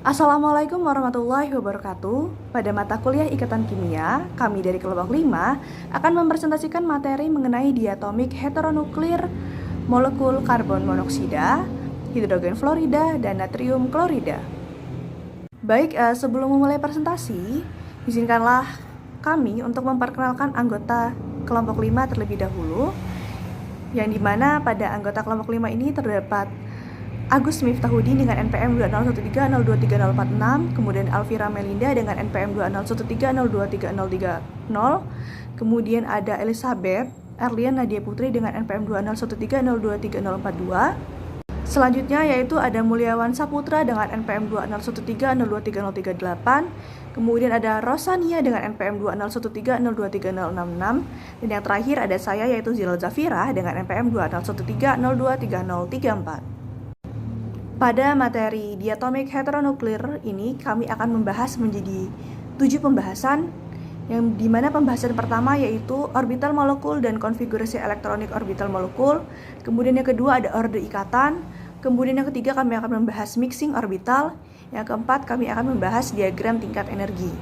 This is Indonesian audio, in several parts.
Assalamualaikum warahmatullahi wabarakatuh. Pada mata kuliah Ikatan Kimia, kami dari kelompok 5 akan mempresentasikan materi mengenai diatomik heteronuklir molekul karbon monoksida, hidrogen fluorida, dan natrium klorida. Baik, sebelum memulai presentasi, izinkanlah kami untuk memperkenalkan anggota kelompok 5 terlebih dahulu, yang dimana pada anggota kelompok 5 ini terdapat Agus Miftahudin dengan NPM 20130230046, kemudian Alvira Melinda dengan NPM 20130230030, kemudian ada Elizabeth Erlian Nadia Putri dengan NPM 20130230042. Selanjutnya yaitu ada Mulyawan Saputra dengan NPM 20130230038, kemudian ada Rosania dengan NPM 20130230066, dan yang terakhir ada saya yaitu Zilal Zafira dengan NPM 20130230034. Pada materi diatomik heteronuklir ini kami akan membahas menjadi 7 pembahasan, yang dimana pembahasan pertama yaitu orbital molekul dan konfigurasi elektronik orbital molekul, kemudian yang kedua ada orde ikatan, kemudian yang ketiga kami akan membahas mixing orbital, yang keempat kami akan membahas diagram tingkat energi.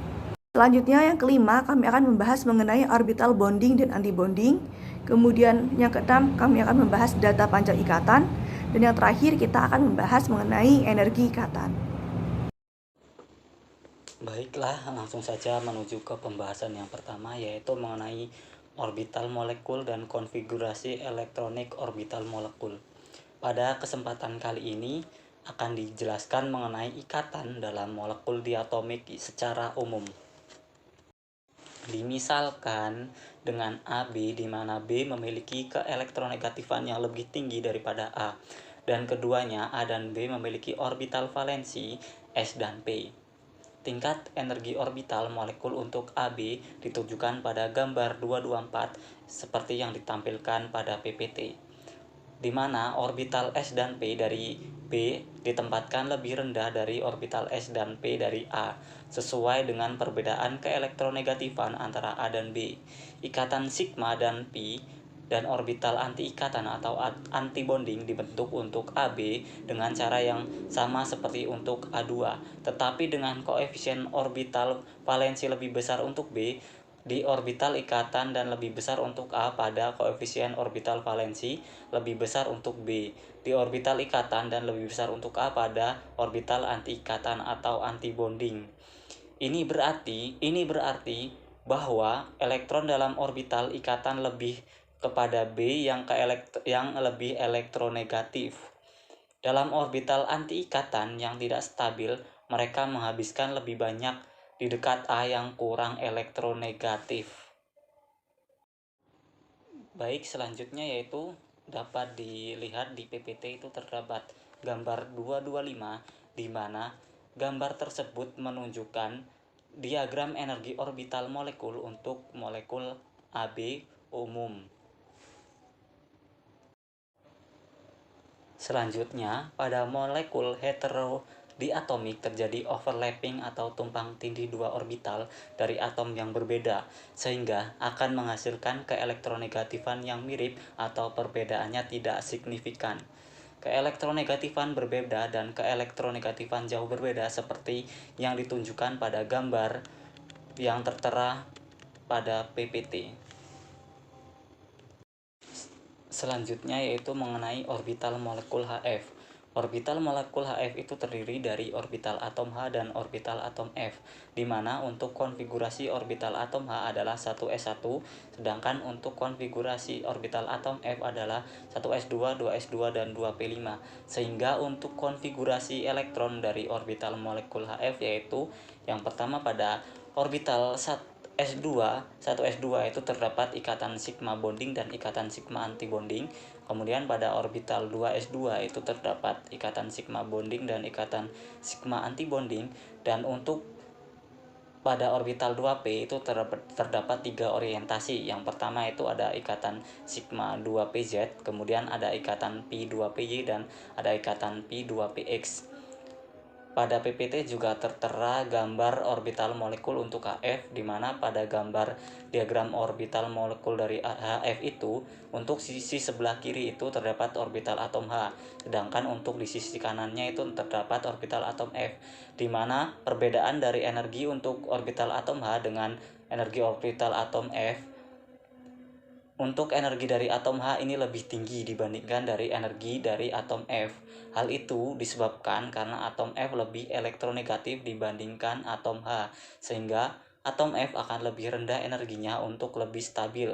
Selanjutnya yang kelima kami akan membahas mengenai orbital bonding dan antibonding, kemudian yang keenam kami akan membahas data panjang ikatan, dan yang terakhir kita akan membahas mengenai energi ikatan. Baiklah, langsung saja menuju ke pembahasan yang pertama, yaitu mengenai orbital molekul dan konfigurasi elektronik orbital molekul. Pada kesempatan kali ini akan dijelaskan mengenai ikatan dalam molekul diatomik secara umum. Dimisalkan dengan AB, di mana B memiliki keelektronegatifan yang lebih tinggi daripada A, dan keduanya A dan B memiliki orbital valensi S dan P. Tingkat energi orbital molekul untuk AB ditunjukkan pada gambar 224 seperti yang ditampilkan pada PPT, di mana orbital S dan P dari B ditempatkan lebih rendah dari orbital S dan P dari A, sesuai dengan perbedaan keelektronegatifan antara A dan B. Ikatan sigma dan pi dan orbital anti-ikatan atau anti-bonding dibentuk untuk AB dengan cara yang sama seperti untuk A2, tetapi dengan koefisien orbital valensi lebih besar untuk B di orbital ikatan dan lebih besar untuk A pada koefisien orbital valensi lebih besar untuk B di orbital ikatan dan lebih besar untuk A pada orbital anti-ikatan atau anti-bonding. Ini berarti bahwa elektron dalam orbital ikatan lebih kepada B yang lebih elektronegatif. Dalam orbital anti-ikatan yang tidak stabil, mereka menghabiskan lebih banyak di dekat A yang kurang elektronegatif. Baik, selanjutnya yaitu dapat dilihat di PPT itu terdapat gambar 225, di mana gambar tersebut menunjukkan diagram energi orbital molekul untuk molekul AB umum. Selanjutnya, pada molekul heterodiatomik terjadi overlapping atau tumpang tindih dua orbital dari atom yang berbeda, sehingga akan menghasilkan keelektronegatifan yang mirip atau perbedaannya tidak signifikan. Keelektronegatifan berbeda dan keelektronegatifan jauh berbeda seperti yang ditunjukkan pada gambar yang tertera pada PPT. Selanjutnya yaitu mengenai orbital molekul Hf. Orbital molekul Hf itu terdiri dari orbital atom H dan orbital atom F, di mana untuk konfigurasi orbital atom H adalah 1s1, sedangkan untuk konfigurasi orbital atom F adalah 1s2, 2s2, dan 2p5. Sehingga untuk konfigurasi elektron dari orbital molekul Hf yaitu yang pertama pada orbital S2, 1s2 itu terdapat ikatan sigma bonding dan ikatan sigma antibonding. Kemudian pada orbital 2s2 itu terdapat ikatan sigma bonding dan ikatan sigma antibonding. Dan untuk pada orbital 2p itu terdapat 3 orientasi. Yang pertama itu ada ikatan sigma 2pz, kemudian ada ikatan pi 2py, dan ada ikatan pi 2px. Pada PPT juga tertera gambar orbital molekul untuk HF, di mana pada gambar diagram orbital molekul dari HF itu, untuk sisi sebelah kiri itu terdapat orbital atom H, sedangkan untuk di sisi kanannya itu terdapat orbital atom F, di mana perbedaan dari energi untuk orbital atom H dengan energi orbital atom F. Untuk energi dari atom H ini lebih tinggi dibandingkan dari energi dari atom F. Hal itu disebabkan karena atom F lebih elektronegatif dibandingkan atom H, sehingga atom F akan lebih rendah energinya untuk lebih stabil.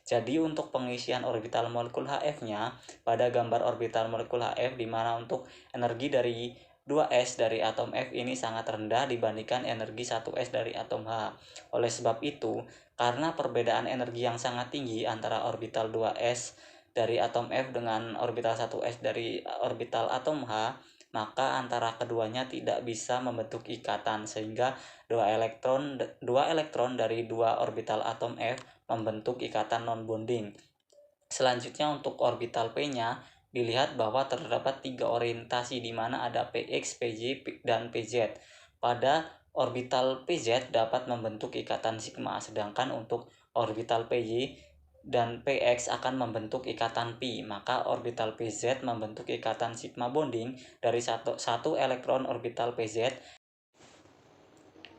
Jadi untuk pengisian orbital molekul HF-nya, pada gambar orbital molekul HF di mana untuk energi dari 2s dari atom F ini sangat rendah dibandingkan energi 1s dari atom H. Oleh sebab itu, karena perbedaan energi yang sangat tinggi antara orbital 2s dari atom F dengan orbital 1s dari orbital atom H, maka antara keduanya tidak bisa membentuk ikatan, sehingga dua elektron dari dua orbital atom F membentuk ikatan non-bonding. Selanjutnya untuk orbital P-nya, dilihat bahwa terdapat 3 orientasi di mana ada PX, PY, dan PZ. Pada orbital PZ dapat membentuk ikatan sigma, sedangkan untuk orbital PY dan PX akan membentuk ikatan pi, maka orbital PZ membentuk ikatan sigma bonding dari satu elektron orbital PZ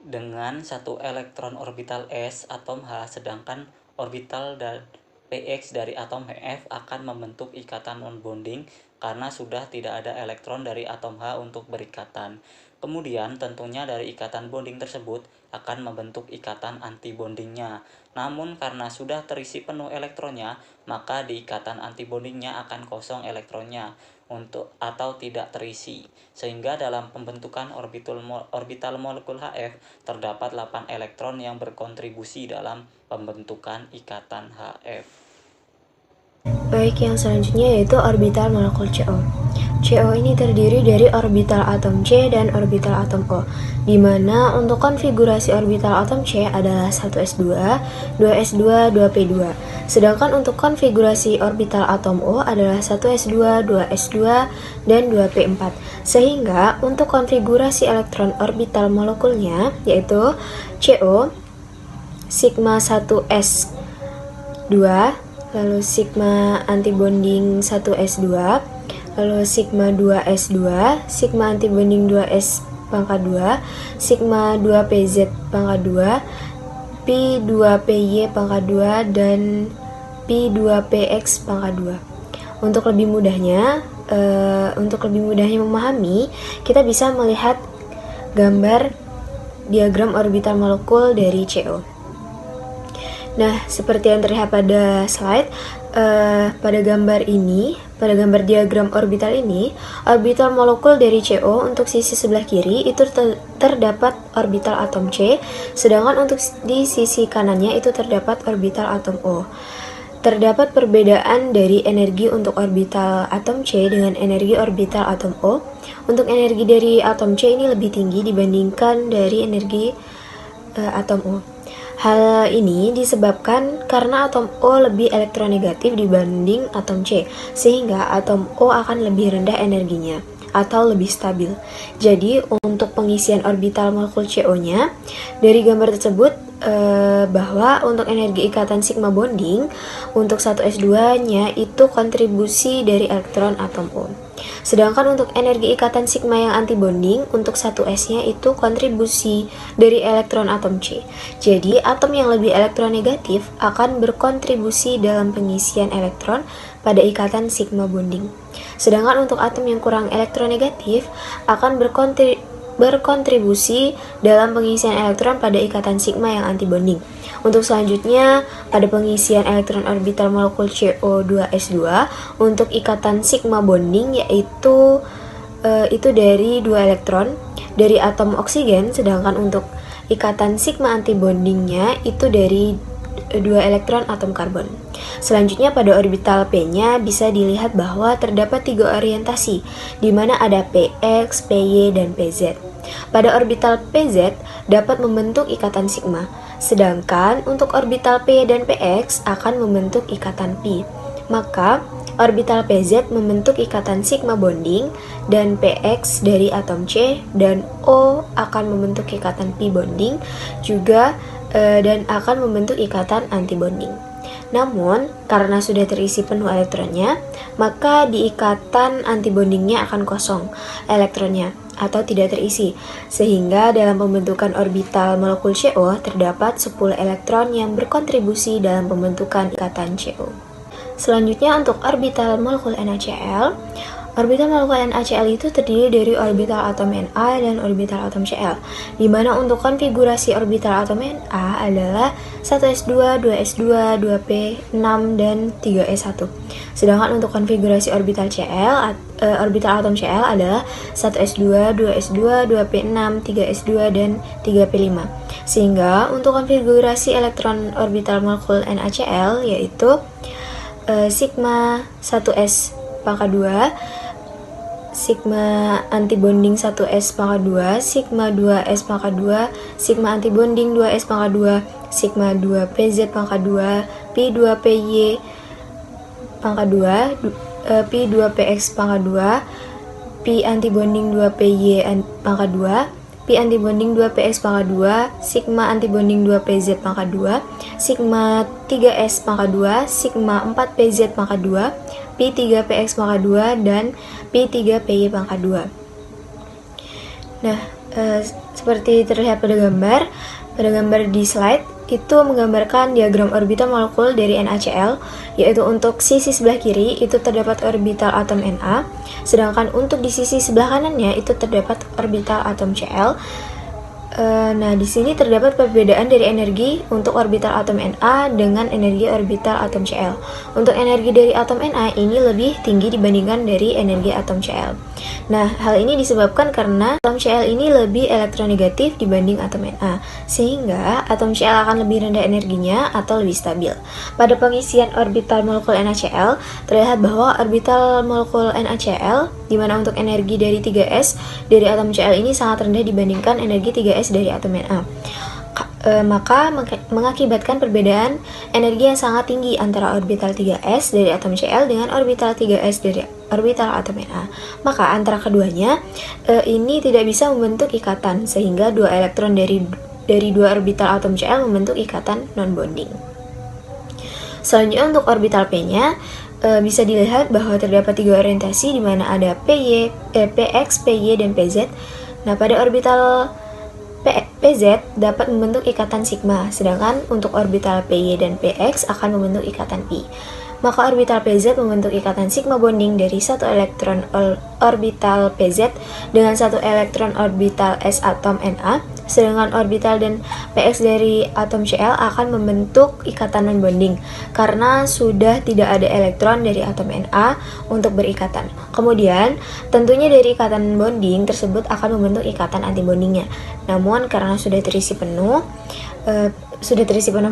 dengan satu elektron orbital S atom H, sedangkan orbital dan PX dari atom F akan membentuk ikatan non-bonding karena sudah tidak ada elektron dari atom H untuk berikatan. Kemudian tentunya dari ikatan bonding tersebut akan membentuk ikatan anti-bondingnya. Namun karena sudah terisi penuh elektronnya, maka di ikatan anti-bondingnya akan kosong elektronnya atau tidak terisi, sehingga dalam pembentukan orbital molekul HF terdapat 8 elektron yang berkontribusi dalam pembentukan ikatan HF. Baik, yang selanjutnya yaitu orbital molekul CO. CO ini terdiri dari orbital atom C dan orbital atom O, di mana untuk konfigurasi orbital atom C adalah 1s2, 2s2, 2p2. Sedangkan untuk konfigurasi orbital atom O adalah 1s2, 2s2, dan 2p4. Sehingga untuk konfigurasi elektron orbital molekulnya yaitu CO, sigma 1s2, lalu sigma antibonding 1s2, lalu sigma 2s2, sigma antibonding 2s pangkat 2, sigma 2pz pangkat 2, pi 2py pangkat 2, dan pi 2px pangkat 2. Untuk lebih mudahnya memahami, kita bisa melihat gambar diagram orbital molekul dari CO. Nah, seperti yang terlihat pada slide, pada gambar diagram orbital ini, orbital molekul dari CO untuk sisi sebelah kiri itu terdapat orbital atom C, sedangkan untuk di sisi kanannya itu terdapat orbital atom O. Terdapat perbedaan dari energi untuk orbital atom C dengan energi orbital atom O. Untuk energi dari atom C ini lebih tinggi dibandingkan dari energi atom O. Hal ini disebabkan karena atom O lebih elektronegatif dibanding atom C, sehingga atom O akan lebih rendah energinya atau lebih stabil. Jadi untuk pengisian orbital molekul CO-nya, dari gambar tersebut bahwa untuk energi ikatan sigma bonding untuk 1s2-nya itu kontribusi dari elektron atom O. Sedangkan untuk energi ikatan sigma yang antibonding untuk 1s-nya itu kontribusi dari elektron atom C. Jadi atom yang lebih elektronegatif akan berkontribusi dalam pengisian elektron pada ikatan sigma bonding. Sedangkan untuk atom yang kurang elektronegatif akan berkontribusi dalam pengisian elektron pada ikatan sigma yang antibonding. Untuk selanjutnya, pada pengisian elektron orbital molekul CO2s2 untuk ikatan sigma bonding yaitu dari 2 elektron dari atom oksigen, sedangkan untuk ikatan sigma antibondingnya itu dari 2 elektron atom karbon. Selanjutnya pada orbital P-nya bisa dilihat bahwa terdapat 3 orientasi, di mana ada PX, PY, dan PZ. Pada orbital PZ dapat membentuk ikatan sigma, sedangkan untuk orbital P dan PX akan membentuk ikatan pi. Maka orbital PZ membentuk ikatan sigma bonding dan PX dari atom C, dan O akan membentuk ikatan pi bonding juga dan akan membentuk ikatan anti bonding. Namun, karena sudah terisi penuh elektronnya, maka di ikatan antibondingnya akan kosong elektronnya atau tidak terisi, sehingga dalam pembentukan orbital molekul CO terdapat 10 elektron yang berkontribusi dalam pembentukan ikatan CO. Selanjutnya untuk orbital molekul NaCl. Orbital molekul NaCl itu terdiri dari orbital atom Na dan orbital atom Cl, di mana untuk konfigurasi orbital atom Na adalah 1s2, 2s2, 2p6, dan 3s1. Sedangkan untuk konfigurasi orbital Cl, orbital atom Cl adalah 1s2, 2s2, 2p6, 3s2, dan 3p5. Sehingga untuk konfigurasi elektron orbital molekul NaCl yaitu sigma 1s pangkat 2, sigma antibonding 1s pangkat 2, sigma 2s pangkat 2, sigma antibonding 2s pangkat 2, sigma 2pz pangkat 2, pi 2py pangkat 2, pi 2px pangkat 2, pi antibonding 2py pangkat 2, pi antibonding 2px pangkat 2, sigma antibonding 2pz pangkat 2, sigma 3s pangkat 2, sigma 4pz pangkat 2, pi 3px pangkat 2, dan pi 3py pangkat 2. Nah, seperti terlihat pada gambar di slide itu menggambarkan diagram orbital molekul dari NaCl, yaitu untuk sisi sebelah kiri itu terdapat orbital atom Na, sedangkan untuk di sisi sebelah kanannya itu terdapat orbital atom Cl. Nah, di sini terdapat perbedaan dari energi untuk orbital atom Na dengan energi orbital atom Cl. Untuk energi dari atom Na ini lebih tinggi dibandingkan dari energi atom Cl. Nah, hal ini disebabkan karena atom Cl ini lebih elektronegatif dibanding atom Na, sehingga atom Cl akan lebih rendah energinya atau lebih stabil. Pada pengisian orbital molekul NaCl, terlihat bahwa orbital molekul NaCl, di mana untuk energi dari 3s dari atom Cl ini sangat rendah dibandingkan energi 3s dari atom Na. Maka mengakibatkan perbedaan energi yang sangat tinggi antara orbital 3s dari atom Cl dengan orbital 3s dari orbital atom Na. Maka antara keduanya ini tidak bisa membentuk ikatan, sehingga dua elektron dari dua orbital atom Cl membentuk ikatan non-bonding. Selanjutnya untuk orbital P-nya, bisa dilihat bahwa terdapat tiga orientasi di mana ada PX, PY, dan PZ. Nah, pada orbital PZ dapat membentuk ikatan sigma, sedangkan untuk orbital PY dan PX akan membentuk ikatan pi. Maka orbital PZ membentuk ikatan sigma bonding dari satu elektron orbital PZ dengan satu elektron orbital S atom Na, sedangkan orbital dan PX dari atom Cl akan membentuk ikatan non-bonding karena sudah tidak ada elektron dari atom Na untuk berikatan. Kemudian, tentunya dari ikatan bonding tersebut akan membentuk ikatan antibondingnya. Namun, karena sudah terisi penuh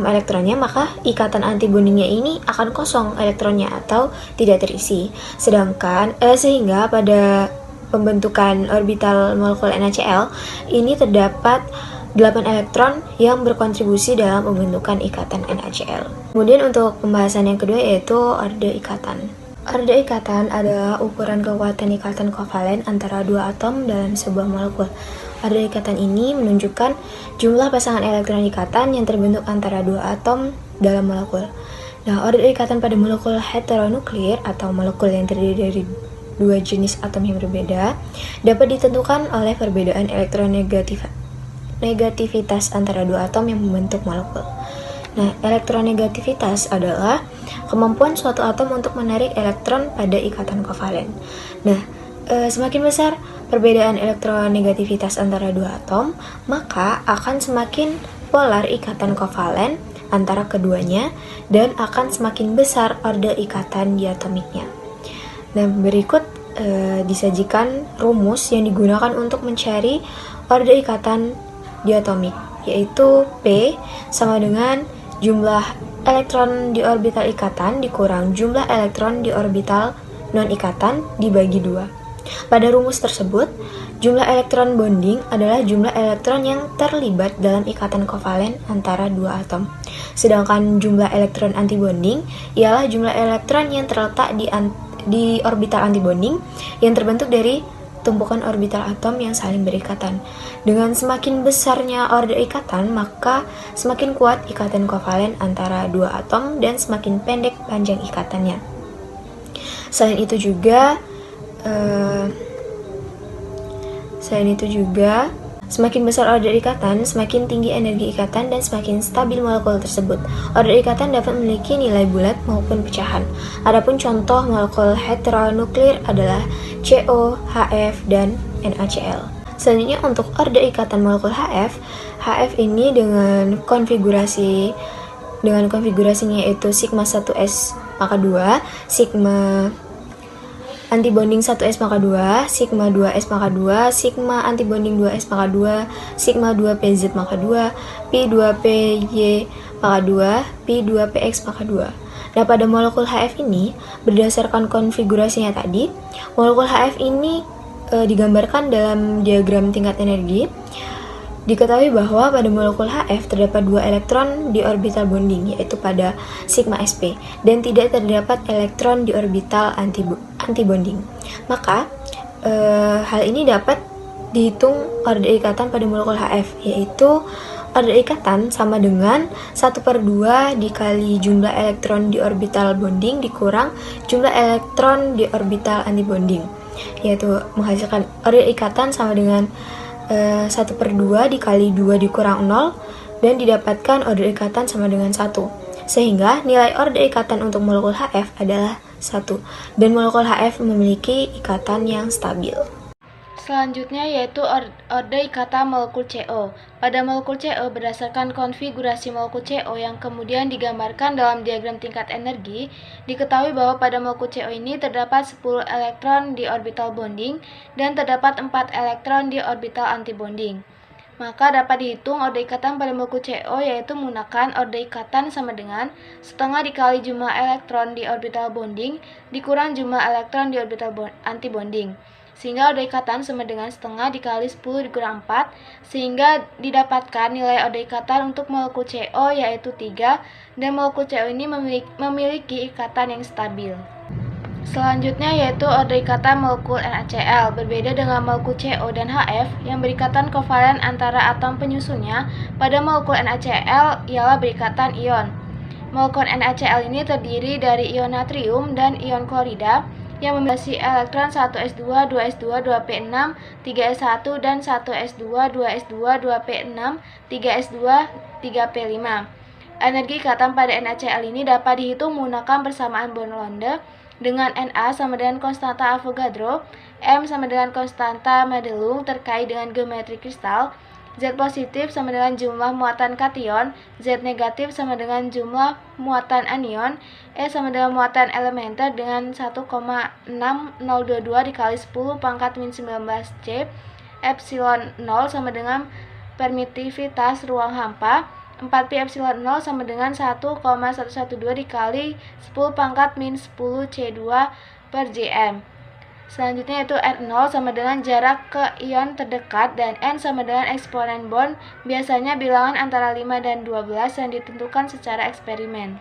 elektronnya, maka ikatan antibondingnya ini akan kosong elektronnya atau tidak terisi. Sehingga pada pembentukan orbital molekul NaCl ini terdapat 8 elektron yang berkontribusi dalam pembentukan ikatan NaCl. Kemudian untuk pembahasan yang kedua yaitu orde ikatan. Orde ikatan adalah ukuran kekuatan ikatan kovalen antara dua atom dalam sebuah molekul. Orde ikatan ini menunjukkan jumlah pasangan elektron ikatan yang terbentuk antara dua atom dalam molekul. Nah, orde ikatan pada molekul heteronuklir atau molekul yang terdiri dari dua jenis atom yang berbeda dapat ditentukan oleh perbedaan elektronegativitas antara dua atom yang membentuk molekul. Nah, elektronegativitas adalah kemampuan suatu atom untuk menarik elektron pada ikatan kovalen. Nah, semakin besar perbedaan elektronegativitas antara dua atom, maka akan semakin polar ikatan kovalen antara keduanya dan akan semakin besar orde ikatan diatomiknya. Dan berikut disajikan rumus yang digunakan untuk mencari orde ikatan diatomik, yaitu P sama dengan jumlah elektron di orbital ikatan dikurang jumlah elektron di orbital non-ikatan dibagi 2. Pada rumus tersebut, Jumlah elektron bonding adalah jumlah elektron yang terlibat dalam ikatan kovalen antara dua atom. Sedangkan jumlah elektron antibonding ialah jumlah elektron yang terletak di orbital antibonding yang terbentuk dari tumpukan orbital atom yang saling berikatan. Dengan semakin besarnya order ikatan, maka semakin kuat ikatan kovalen antara dua atom dan semakin pendek panjang ikatannya. Selain itu juga semakin besar order ikatan, semakin tinggi energi ikatan dan semakin stabil molekul tersebut. Order ikatan dapat memiliki nilai bulat maupun pecahan. Adapun contoh molekul heteronuklir adalah CO, HF, dan NaCl. Selanjutnya untuk order ikatan molekul HF ini dengan konfigurasinya yaitu sigma 1s maka 2, sigma antibonding 1s maka 2, sigma 2s maka 2, sigma antibonding 2s maka 2, sigma 2pz maka 2, pi 2py maka 2, pi 2px maka 2. Nah, pada molekul HF ini, berdasarkan konfigurasinya tadi, molekul HF ini digambarkan dalam diagram tingkat energi. Diketahui bahwa pada molekul HF terdapat 2 elektron di orbital bonding, yaitu pada sigma sp, dan tidak terdapat elektron di orbital antibonding. Maka, hal ini dapat dihitung order ikatan pada molekul HF, yaitu order ikatan sama dengan 1/2 dikali jumlah elektron di orbital bonding dikurang jumlah elektron di orbital antibonding, yaitu menghasilkan order ikatan sama dengan 1/2 dikali 2 dikurang 0 dan didapatkan order ikatan sama dengan 1. Sehingga nilai order ikatan untuk molekul HF adalah 1 dan molekul HF memiliki ikatan yang stabil. Selanjutnya yaitu order ikatan molekul CO. Pada molekul CO berdasarkan konfigurasi molekul CO yang kemudian digambarkan dalam diagram tingkat energi, diketahui bahwa pada molekul CO ini terdapat 10 elektron di orbital bonding dan terdapat 4 elektron di orbital antibonding. Maka dapat dihitung order ikatan pada molekul CO yaitu menggunakan order ikatan sama dengan setengah dikali jumlah elektron di orbital bonding dikurang jumlah elektron di orbital antibonding. Sehingga order ikatan sama dengan setengah dikali 10 dikurang 4, sehingga didapatkan nilai order ikatan untuk molekul CO yaitu 3, dan molekul CO ini memiliki ikatan yang stabil. Selanjutnya yaitu order ikatan molekul NaCl. Berbeda dengan molekul CO dan HF yang berikatan kovalen antara atom penyusunnya, pada molekul NaCl ialah berikatan ion. Molekul NaCl ini terdiri dari ion natrium dan ion klorida yang memiliki elektron 1s2, 2s2, 2p6, 3s1, dan 1s2, 2s2, 2p6, 3s2, 3p5. Energi ikatan pada NaCl ini dapat dihitung menggunakan persamaan Born-Lande dengan Na sama dengan konstanta Avogadro, M sama dengan konstanta Madelung terkait dengan geometri kristal, Z positif sama dengan jumlah muatan kation, Z negatif sama dengan jumlah muatan anion, E sama dengan muatan elementer dengan 1,6022 dikali 10 pangkat min 19C, epsilon 0 sama dengan permitivitas ruang hampa, 4pi epsilon 0 sama dengan 1,112 dikali 10 pangkat min 10C2 per Jm. Selanjutnya yaitu R0 sama dengan jarak ke ion terdekat dan N sama dengan eksponen Born, biasanya bilangan antara 5 dan 12 yang ditentukan secara eksperimen.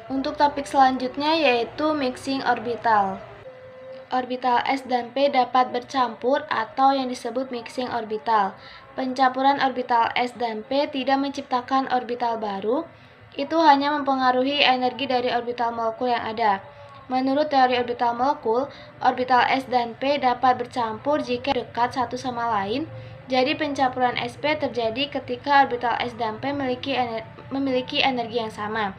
Untuk topik selanjutnya yaitu mixing orbital. Orbital S dan P dapat bercampur atau yang disebut mixing orbital. Pencampuran orbital S dan P tidak menciptakan orbital baru, itu hanya mempengaruhi energi dari orbital molekul yang ada. Menurut teori orbital molekul, orbital S dan P dapat bercampur jika dekat satu sama lain. Jadi pencampuran sp terjadi ketika orbital S dan P memiliki energi yang sama.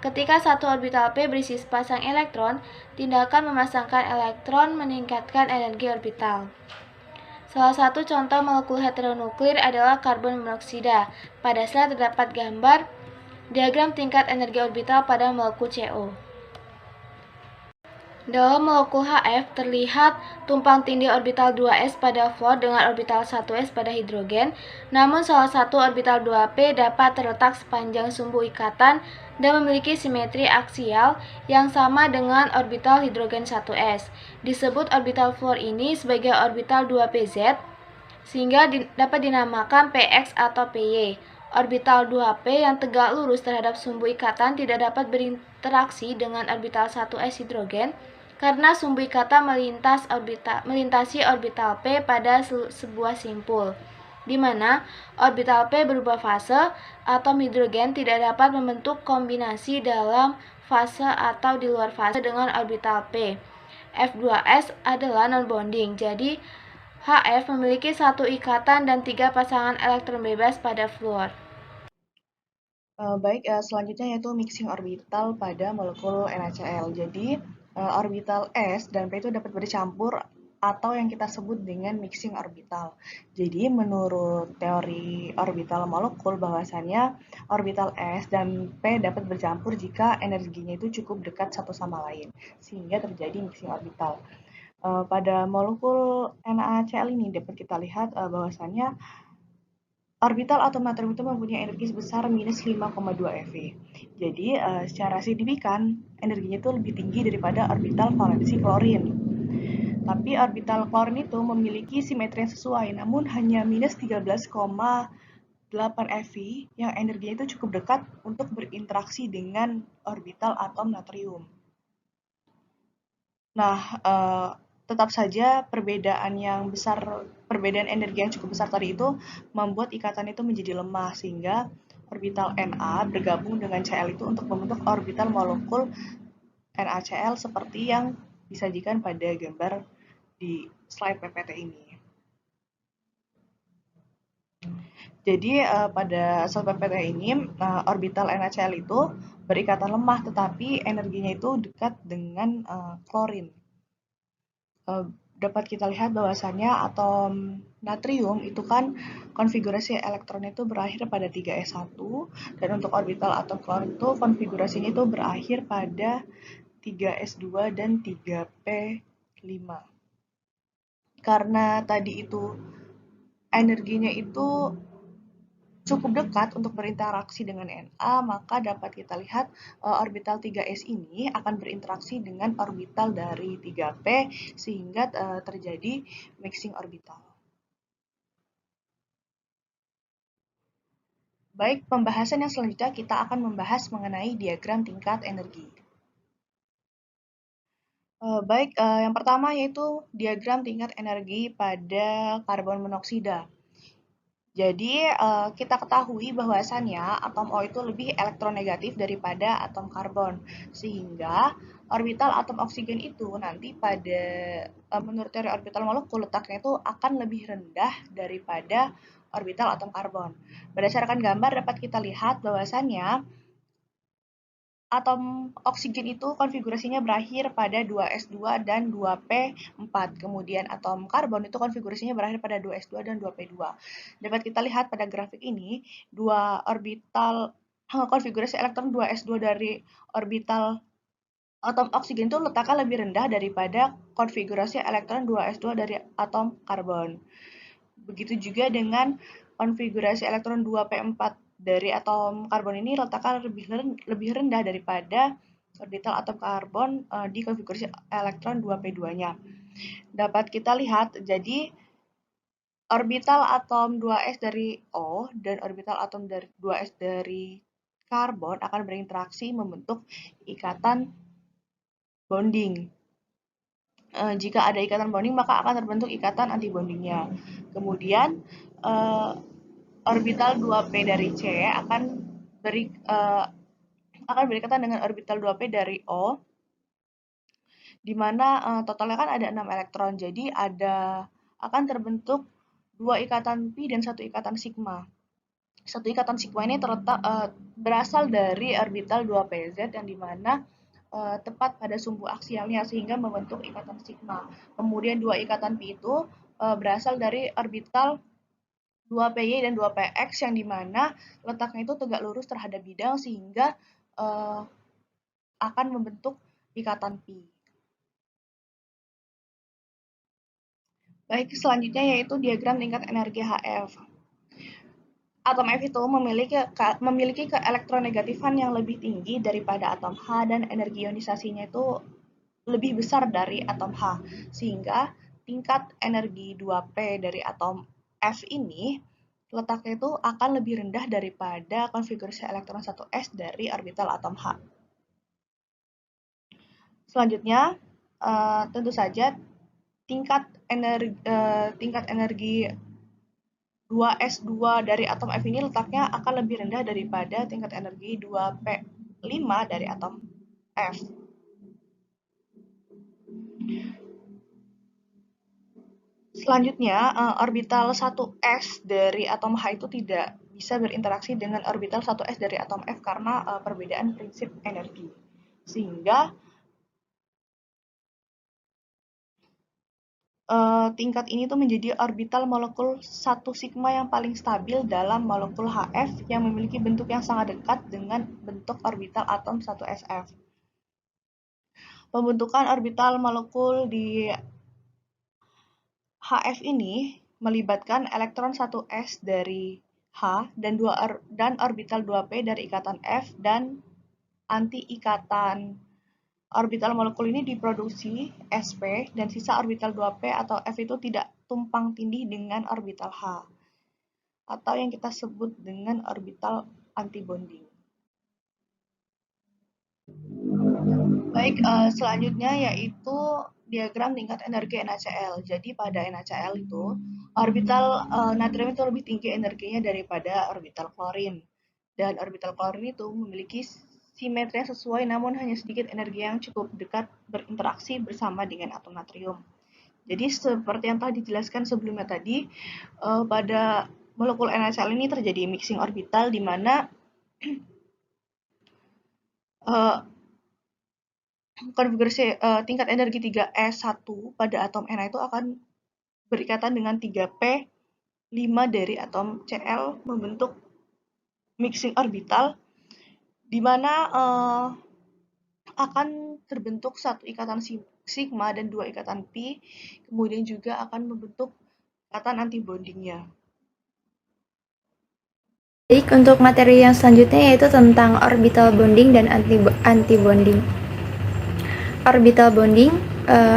Ketika satu orbital P berisi sepasang elektron, tindakan memasangkan elektron meningkatkan energi orbital. Salah satu contoh molekul heteronuklir adalah karbon monoksida. Pada slide terdapat gambar diagram tingkat energi orbital pada molekul CO. Dalam molekul HF terlihat tumpang tindih orbital 2s pada fluor dengan orbital 1s pada hidrogen, namun salah satu orbital 2p dapat terletak sepanjang sumbu ikatan dan memiliki simetri aksial yang sama dengan orbital hidrogen 1s. Disebut orbital fluor ini sebagai orbital 2pz, sehingga dapat dinamakan px atau py. Orbital 2p yang tegak lurus terhadap sumbu ikatan tidak dapat berinteraksi dengan orbital 1s hidrogen karena sumbu ikatan melintasi orbital p pada sebuah simpul, di mana orbital p berubah fase. Atom hidrogen tidak dapat membentuk kombinasi dalam fase atau di luar fase dengan orbital p. F2s adalah non-bonding, jadi HF memiliki satu ikatan dan 3 pasangan elektron bebas pada fluor. Baik, selanjutnya yaitu mixing orbital pada molekul NaCl. Jadi, orbital S dan P itu dapat bercampur atau yang kita sebut dengan mixing orbital. Jadi, menurut teori orbital molekul bahwasannya orbital S dan P dapat bercampur jika energinya itu cukup dekat satu sama lain, sehingga terjadi mixing orbital. Pada molekul NaCl ini dapat kita lihat bahwasannya orbital atom natrium itu mempunyai energi sebesar minus 5,2 eV. Jadi, secara signifikan, energinya itu lebih tinggi daripada orbital valensi klorin. Tapi orbital klorin itu memiliki simetri yang sesuai, namun hanya minus 13,8 eV yang energinya itu cukup dekat untuk berinteraksi dengan orbital atom natrium. Nah, tetap saja perbedaan energi yang cukup besar tadi itu membuat ikatan itu menjadi lemah, sehingga orbital Na bergabung dengan Cl itu untuk membentuk orbital molekul NaCl seperti yang disajikan pada gambar di slide PPT ini. Jadi pada slide PPT ini orbital NaCl itu berikatan lemah, tetapi energinya itu dekat dengan klorin. Dapat kita lihat bahwasannya atom natrium itu kan konfigurasi elektronnya itu berakhir pada 3s1, dan untuk orbital atom klorin itu konfigurasinya itu berakhir pada 3s2 dan 3p5. Karena tadi itu energinya itu cukup dekat untuk berinteraksi dengan Na, maka dapat kita lihat orbital 3s ini akan berinteraksi dengan orbital dari 3p sehingga terjadi mixing orbital. Baik, pembahasan yang selanjutnya kita akan membahas mengenai diagram tingkat energi. Baik, yang pertama yaitu diagram tingkat energi pada karbon monoksida. Jadi, kita ketahui bahwasannya atom O itu lebih elektronegatif daripada atom karbon, sehingga orbital atom oksigen itu nanti menurut teori orbital molekul letaknya itu akan lebih rendah daripada orbital atom karbon. Berdasarkan gambar dapat kita lihat bahwasannya atom oksigen itu konfigurasinya berakhir pada 2s2 dan 2p4. Kemudian atom karbon itu konfigurasinya berakhir pada 2s2 dan 2p2. Dapat kita lihat pada grafik ini, dua orbital konfigurasi elektron 2s2 dari orbital atom oksigen itu letaknya lebih rendah daripada konfigurasi elektron 2s2 dari atom karbon. Begitu juga dengan konfigurasi elektron 2p4 dari atom karbon ini letaknya lebih rendah daripada orbital atom karbon di konfigurasi elektron 2p2-nya. Dapat kita lihat, jadi orbital atom 2s dari O dan orbital atom 2s dari karbon akan berinteraksi membentuk ikatan bonding. Jika ada ikatan bonding, maka akan terbentuk ikatan antibondingnya. Kemudian, orbital 2p dari C akan berikatan dengan orbital 2p dari O, di mana totalnya kan ada 6 elektron. Jadi akan terbentuk 2 ikatan pi dan 1 ikatan sigma. Satu ikatan sigma ini berasal dari orbital 2pz yang dimana tepat pada sumbu aksialnya sehingga membentuk ikatan sigma. Kemudian 2 ikatan pi itu berasal dari orbital 2py dan 2px yang dimana letaknya itu tegak lurus terhadap bidang sehingga akan membentuk ikatan pi. Baik, selanjutnya yaitu diagram tingkat energi HF. Atom F itu memiliki keelektronegatifan yang lebih tinggi daripada atom H dan energi ionisasinya itu lebih besar dari atom H, sehingga tingkat energi 2P dari atom F ini letaknya itu akan lebih rendah daripada konfigurasi elektron 1s dari orbital atom H. Selanjutnya, tentu saja tingkat energi 2s2 dari atom F ini letaknya akan lebih rendah daripada tingkat energi 2p5 dari atom F. Selanjutnya, orbital 1s dari atom H itu tidak bisa berinteraksi dengan orbital 1s dari atom F karena perbedaan prinsip energi. Sehingga tingkat ini tuh menjadi orbital molekul 1 sigma yang paling stabil dalam molekul HF yang memiliki bentuk yang sangat dekat dengan bentuk orbital atom 1sF. Pembentukan orbital molekul di HF ini melibatkan elektron 1s dari H dan orbital 2p dari ikatan F dan anti-ikatan. Orbital molekul ini diproduksi sp dan sisa orbital 2p atau F itu tidak tumpang tindih dengan orbital H atau yang kita sebut dengan orbital antibonding. Baik, selanjutnya yaitu diagram tingkat energi NaCl. Jadi pada NaCl itu orbital natrium itu lebih tinggi energinya daripada orbital klorin. Dan orbital klorin itu memiliki simetri yang sesuai namun hanya sedikit energi yang cukup dekat berinteraksi bersama dengan atom natrium. Jadi seperti yang telah dijelaskan sebelumnya tadi, pada molekul NaCl ini terjadi mixing orbital di mana konfigurasi tingkat energi 3s1 pada atom Na itu akan berikatan dengan 3p5 dari atom Cl membentuk mixing orbital di mana akan terbentuk satu ikatan sigma dan dua ikatan pi, kemudian juga akan membentuk ikatan antibondingnya. Baik, untuk materi yang selanjutnya yaitu tentang orbital bonding dan antibonding. Orbital bonding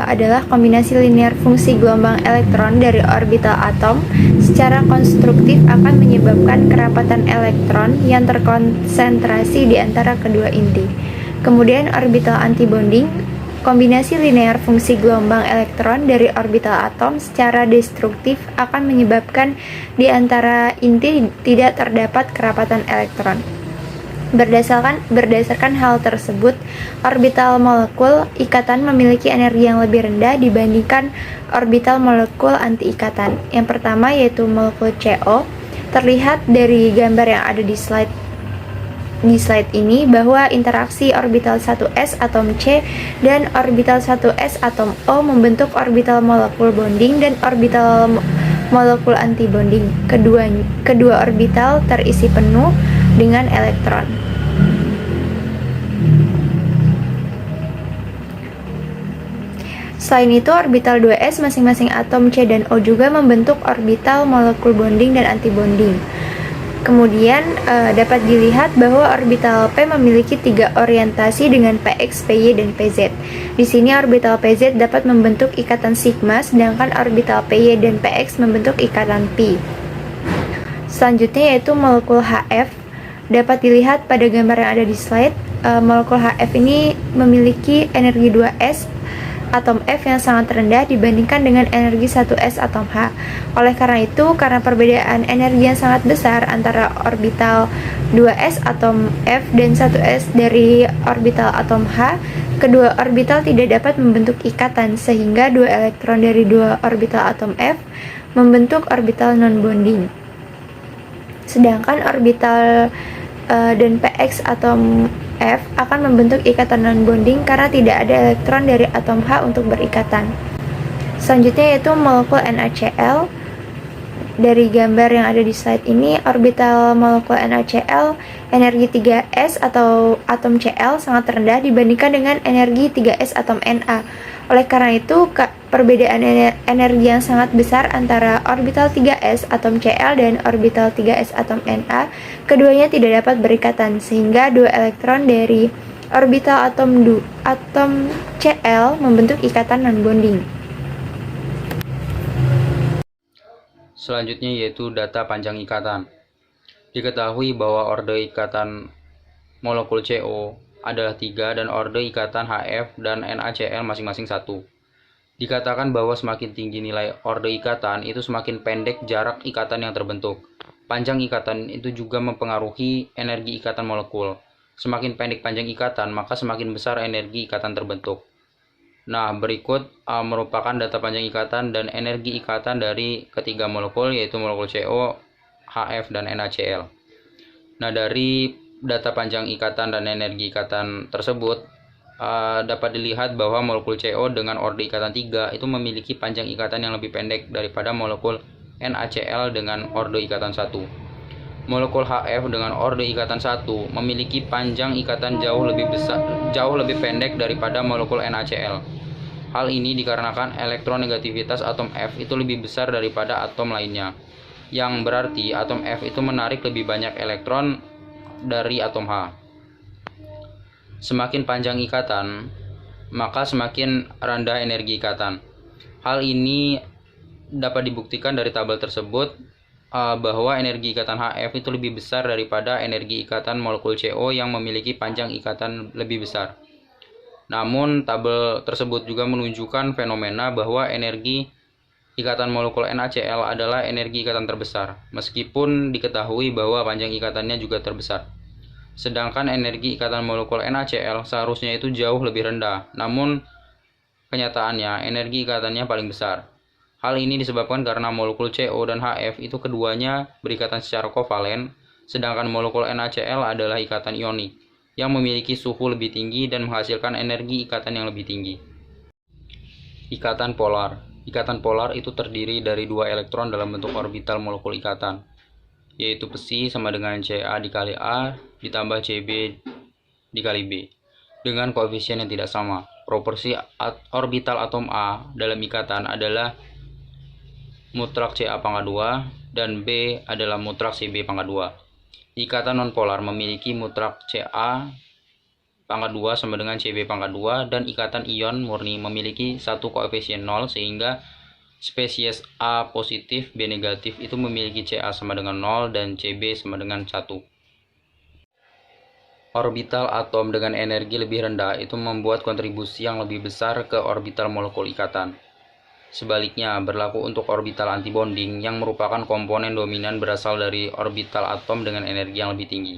adalah kombinasi linear fungsi gelombang elektron dari orbital atom secara konstruktif akan menyebabkan kerapatan elektron yang terkonsentrasi di antara kedua inti. Kemudian orbital antibonding, kombinasi linear fungsi gelombang elektron dari orbital atom secara destruktif akan menyebabkan di antara inti tidak terdapat kerapatan elektron. Berdasarkan hal tersebut, orbital molekul ikatan memiliki energi yang lebih rendah dibandingkan orbital molekul anti-ikatan. Yang pertama yaitu molekul CO. Terlihat dari gambar yang ada di slide ini bahwa interaksi orbital 1s atom C dan orbital 1s atom O membentuk orbital molekul bonding dan orbital molekul antibonding. Kedua orbital terisi penuh dengan elektron. Selain itu, orbital 2s masing-masing atom C dan O juga membentuk orbital molekul bonding dan antibonding. Kemudian dapat dilihat bahwa orbital P memiliki 3 orientasi dengan PX, PY, dan PZ. Di sini orbital PZ dapat membentuk ikatan sigma, sedangkan orbital PY dan PX membentuk ikatan pi. Selanjutnya yaitu molekul HF. Dapat dilihat pada gambar yang ada di slide, molekul HF ini memiliki energi 2s atom F yang sangat rendah dibandingkan dengan energi 1s atom H. Oleh karena itu, karena perbedaan energi yang sangat besar antara orbital 2s atom F dan 1s dari orbital atom H, kedua orbital tidak dapat membentuk ikatan sehingga dua elektron dari dua orbital atom F membentuk orbital non-bonding. Sedangkan orbital dan PX atom F akan membentuk ikatan non-bonding karena tidak ada elektron dari atom H untuk berikatan. Selanjutnya yaitu molekul NaCl. Dari gambar yang ada di slide ini, orbital molekul NaCl energi 3s atau atom Cl sangat rendah dibandingkan dengan energi 3s atom Na. Oleh karena itu, perbedaan energi yang sangat besar antara orbital 3s atom Cl dan orbital 3s atom Na, keduanya tidak dapat berikatan, sehingga dua elektron dari orbital atom Cl membentuk ikatan non-bonding. Selanjutnya yaitu data panjang ikatan. Diketahui bahwa orde ikatan molekul CO adalah 3 dan orde ikatan HF dan NaCl masing-masing 1. Dikatakan bahwa semakin tinggi nilai orde ikatan itu semakin pendek jarak ikatan yang terbentuk. Panjang ikatan itu juga mempengaruhi energi ikatan molekul. Semakin pendek panjang ikatan, maka semakin besar energi ikatan terbentuk. Nah, berikut merupakan data panjang ikatan dan energi ikatan dari ketiga molekul, yaitu molekul CO, HF, dan NaCl. Nah, dari data panjang ikatan dan energi ikatan tersebut dapat dilihat bahwa molekul CO dengan orde ikatan 3 itu memiliki panjang ikatan yang lebih pendek daripada molekul NaCl dengan orde ikatan 1. Molekul HF dengan orde ikatan 1 memiliki panjang ikatan jauh lebih pendek daripada molekul NaCl. Hal ini dikarenakan elektronegativitas atom F itu lebih besar daripada atom lainnya, yang berarti atom F itu menarik lebih banyak elektron dari atom H. Semakin panjang ikatan, maka semakin rendah energi ikatan. Hal ini dapat dibuktikan dari tabel tersebut bahwa energi ikatan HF itu lebih besar daripada energi ikatan molekul CO yang memiliki panjang ikatan lebih besar. Namun, tabel tersebut juga menunjukkan fenomena bahwa energi ikatan molekul NaCl adalah energi ikatan terbesar, meskipun diketahui bahwa panjang ikatannya juga terbesar. Sedangkan energi ikatan molekul NaCl seharusnya itu jauh lebih rendah, namun kenyataannya energi ikatannya paling besar. Hal ini disebabkan karena molekul CO dan HF itu keduanya berikatan secara kovalen, sedangkan molekul NaCl adalah ikatan ionik, yang memiliki suhu lebih tinggi dan menghasilkan energi ikatan yang lebih tinggi. Ikatan polar. Ikatan polar itu terdiri dari dua elektron dalam bentuk orbital molekul ikatan, yaitu besi sama dengan Ca dikali A ditambah Cb dikali B, dengan koefisien yang tidak sama. Proporsi orbital atom A dalam ikatan adalah mutlak Ca pangkat 2 dan B adalah mutlak Cb pangkat 2. Ikatan nonpolar memiliki mutlak Ca pangkat 2 sama dengan Cb pangkat 2, dan ikatan ion murni memiliki satu koefisien 0, sehingga spesies A positif B negatif itu memiliki Ca sama dengan 0 dan Cb sama dengan 1. Orbital atom dengan energi lebih rendah itu membuat kontribusi yang lebih besar ke orbital molekul ikatan. Sebaliknya, berlaku untuk orbital antibonding yang merupakan komponen dominan berasal dari orbital atom dengan energi yang lebih tinggi.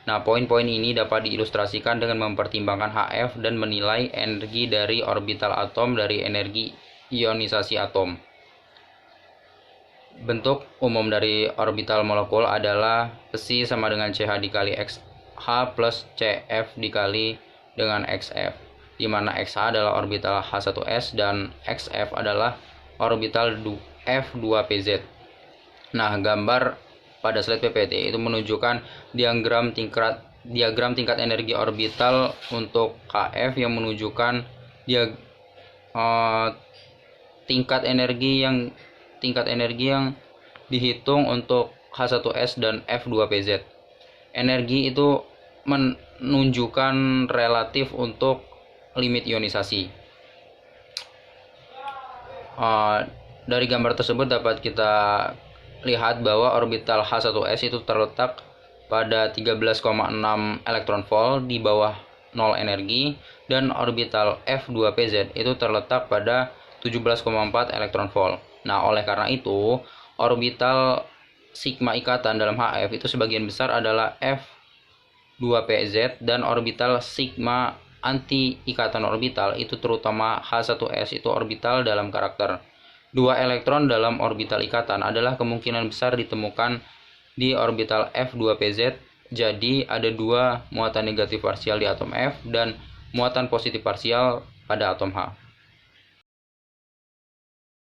Nah, poin-poin ini dapat diilustrasikan dengan mempertimbangkan HF dan menilai energi dari orbital atom dari energi ionisasi atom. Bentuk umum dari orbital molekul adalah besi sama dengan CH dikali XH plus CF dikali dengan XF, di mana XH adalah orbital H1s dan XF adalah orbital F2pz. Nah, gambar pada slide PPT itu menunjukkan diagram tingkat energi orbital untuk KF yang menunjukkan tingkat energi yang dihitung untuk H1s dan F2pz. Energi itu menunjukkan relatif untuk limit ionisasi. Dari gambar tersebut dapat kita lihat bahwa orbital H1s itu terletak pada 13,6 elektron volt di bawah 0 energi, dan orbital F2pz itu terletak pada 17,4 elektron volt. Nah, oleh karena itu, orbital sigma ikatan dalam HF itu sebagian besar adalah F2pz, dan orbital sigma anti ikatan orbital itu terutama H1s itu orbital dalam karakter. Dua elektron dalam orbital ikatan adalah kemungkinan besar ditemukan di orbital F2pz, jadi ada dua muatan negatif parsial di atom F dan muatan positif parsial pada atom H.